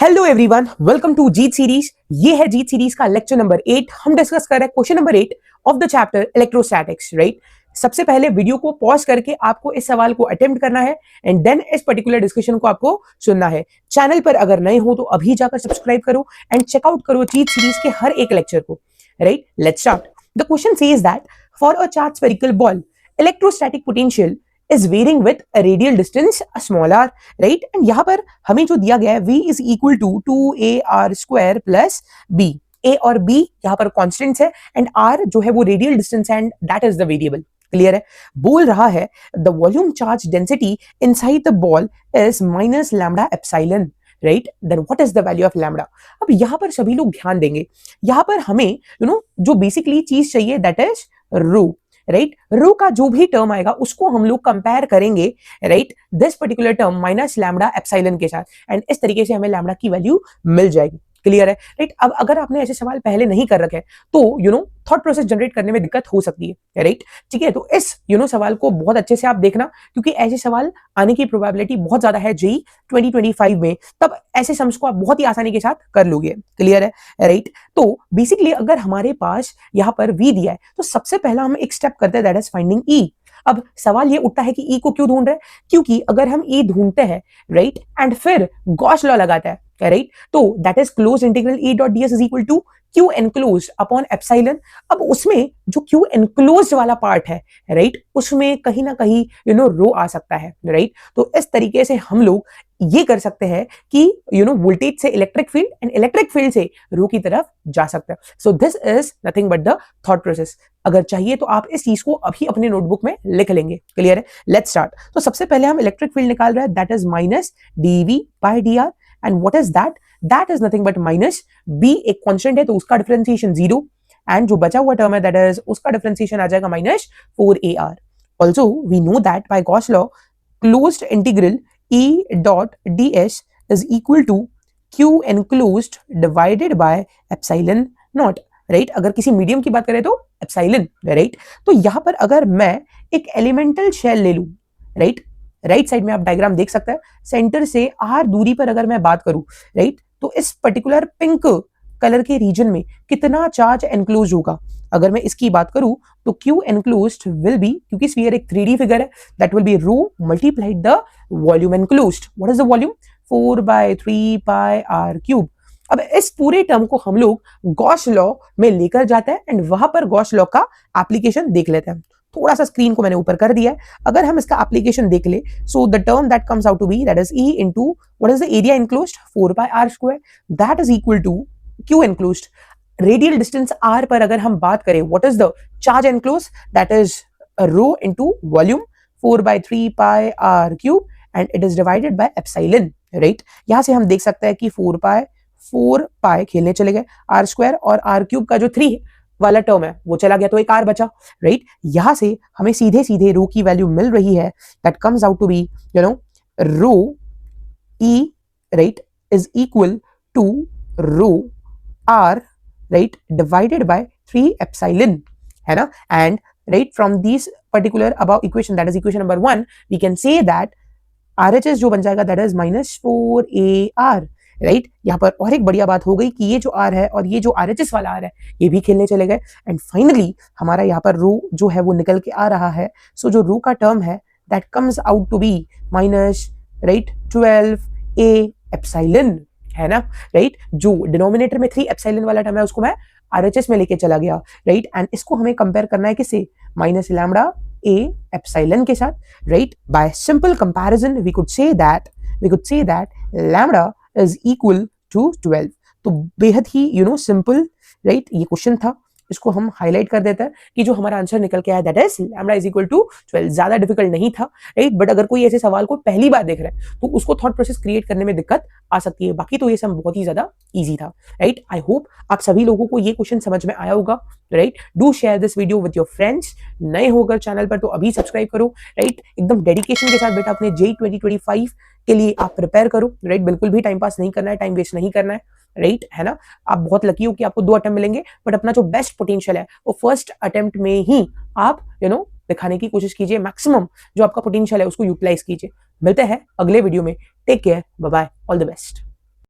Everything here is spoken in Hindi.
Hello everyone, welcome to Jeet series. ये है जीत सीरीज का लेक्चर नंबर 8। हम डिस्कस कर रहे हैं question number 8 of the chapter electrostatics, right. सबसे पहले वीडियो को पॉज करके आपको इस सवाल को अटेम्प्ट करना है एंड देन इस पर्टिकुलर डिस्कशन को आपको सुनना है। चैनल पर अगर नए हो तो अभी जाकर सब्सक्राइब करो एंड चेकआउट करो जीत सीरीज के हर एक लेक्चर को, right. Let's start. The question says that for a charge spherical ball electrostatic potential is varying with a radial distance a small r, right। and यहाँ पर हमें जो दिया गया है v is equal to 2ar square plus b। a और b यहाँ पर कांस्टेंट्स है एंड r जो है वो रेडियल डिस्टेंस है and that is the variable. Clear है। बोल रहा है the volume charge density inside the ball is minus lambda epsilon, right. Then what is the value of lambda. अब यहाँ पर सभी लोग ध्यान देंगे, यहाँ पर हमें जो बेसिकली चीज चाहिए दैट इज रो, राइट। रो का जो भी टर्म आएगा उसको हम लोग कंपेयर करेंगे, right, this particular term minus lambda epsilon के साथ एंड इस तरीके से हमें लैम्डा की वैल्यू मिल जाएगी। क्लियर है, राइट। अब अगर आपने ऐसे सवाल पहले नहीं कर रखे तो थॉट प्रोसेस जनरेट करने में दिक्कत हो सकती है, राइट। ठीक है, तो इस सवाल को बहुत अच्छे से आप देखना क्योंकि ऐसे सवाल आने की प्रोबेबिलिटी बहुत ज्यादा है जेईई 2025 में। तब ऐसे सम्स को आप बहुत ही आसानी के साथ कर लोगे। क्लियर है, राइट। तो बेसिकली अगर हमारे पास यहाँ पर v दिया है तो सबसे पहला हम एक स्टेप करते हैं दैट इज फाइंडिंग e। अब सवाल ये उठता है कि e को क्यों ढूंढ रहे हैं, क्योंकि अगर हम e ढूंढते हैं, राइट, एंड फिर गॉस लॉ लगाता है, राइट, तो that is close integral e dot ds is equal to Q enclose upon epsilon. अब उसमें जो क्यू एनक्लोज वाला पार्ट है, राइट, उसमें कहीं ना कहीं रो आ सकता है, राइट। तो इस तरीके से हम लोग ये कर सकते हैं कि वोल्टेज से electric field and electric field से रो की तरफ जा सकता है। So this is nothing but the thought process. अगर चाहिए तो आप इस चीज को अभी अपने नोटबुक में लिख लेंगे। क्लियर है, लेट्स स्टार्ट। तो सबसे पहले हम इलेक्ट्रिक फील्ड निकाल रहे हैं that is minus dv by dr and what is that, that is nothing but minus b। एक कांस्टेंट है तो उसका डिफरेंशिएशन 0 एंड जो बचा हुआ टर्म है दैट इज उसका डिफरेंशिएशन आ जाएगा minus 4ar। Also we know that by Gauss law closed integral e dot ds is equal to q enclosed divided by epsilon naught, right. अगर किसी मीडियम की बात करें तो एप्सिलॉन, राइट। तो यहां पर अगर मैं एक एलिमेंटल शेल ले लूं, राइट, राइट साइड में आप डायग्राम देख सकते हैं, सेंटर से r दूरी पर अगर मैं बात करूं, राइट, तो इस पर्टिकुलर पिंक कलर के रीजन में कितना चार्ज एनक्लोज होगा। अगर मैं इसकी बात करूं तो क्यू एनक्लोज्ड विल बी, क्योंकि स्फीयर एक 3D फिगर है, that will be rho multiplied the volume enclosed. What is the volume, 4/3 pi r cube. अब इस पूरे टर्म को हम लोग गॉस लॉ में लेकर जाते हैं एंड वहां पर गॉस लॉ का एप्लीकेशन देख लेते हैं। थोड़ा सा स्क्रीन को मैंने ऊपर कर दिया है, अगर हम इसका एप्लीकेशन देख ले, so the term that comes out to be that is e into what is the area enclosed 4/r square that is equal to Q enclosed. Radial distance r पर अगर हम बात करें what is the charge enclose that is rho into volume 4/3 pi r cube and it is divided by epsilon, right. यहां से हम देख सकते हैं कि 4 पाई खेलने चले गए, r स्क्वायर और r क्यूब का जो 3 वाला टर्म है वो चला गया तो एक r बचा, राइट। यहां से हमें सीधे सीधे रो की वैल्यू मिल रही है that comes out to be rho e, right, is equal to rho r, right, divided by 3 epsilon, है ना। and right from these particular above equation that is equation number 1 we can say that RHS जो बन जाएगा that is minus 4ar, right। यहाँ पर और एक बढ़िया बात हो गई कि ये जो r है और ये जो RHS वाला r है ये भी खेलने चले गए एंड फाइनली हमारा यहाँ पर रो जो है वो निकल के आ रहा है। सो जो रो का टर्म है that comes out to be minus, right, 12a epsilon, है ना, राइट। जो डिनोमिनेटर में 3 एप्सिलॉन वाला टर्म है उसको मैं आरएचएस में लेके चला गया, राइट। एंड इसको हमें कंपेयर करना है किससे, माइनस लैम्डा ए एप्सिलॉन के साथ, right. By simple comparison we could say that lambda is equal to 12। तो बेहद ही सिंपल, राइट, ये क्वेश्चन था। इसको हम हाईलाइट कर देते हैं कि जो हमारा आंसर निकल के आया that is lambda is equal to 12। ज्यादा डिफिकल्ट नहीं था, राइट। बट अगर कोई ऐसे सवाल को पहली बार देख रहा है तो उसको थॉट प्रोसेस क्रिएट करने में दिक्कत आ सकती है। बाकी तो ये सब बहुत ही ज्यादा इजी था, राइट। आई होप आप सभी लोगों को ये क्वेश्चन समझ में आया होगा, right. Do share this video with your friends. नए होकर चैनल पर तो अभी सब्सक्राइब करो, राइट। एकदम डेडिकेशन के साथ बेटा अपने जेईई 2025 के लिए आप प्रिपेयर करो, राइट। बिल्कुल भी टाइम पास नहीं करना है, टाइम वेस्ट नहीं करना है, राइट, है ना। आप बहुत लकी हो कि आपको 2 अटेम्प्ट मिलेंगे, बट अपना जो बेस्ट पोटेंशियल है वो फर्स्ट अटेम्प्ट में ही आप दिखाने की कोशिश कीजिए। मैक्सिमम जो आपका पोटेंशियल है उसको यूटिलाइज कीजिए। मिलते हैं अगले वीडियो में। Take care, bye bye, all the best.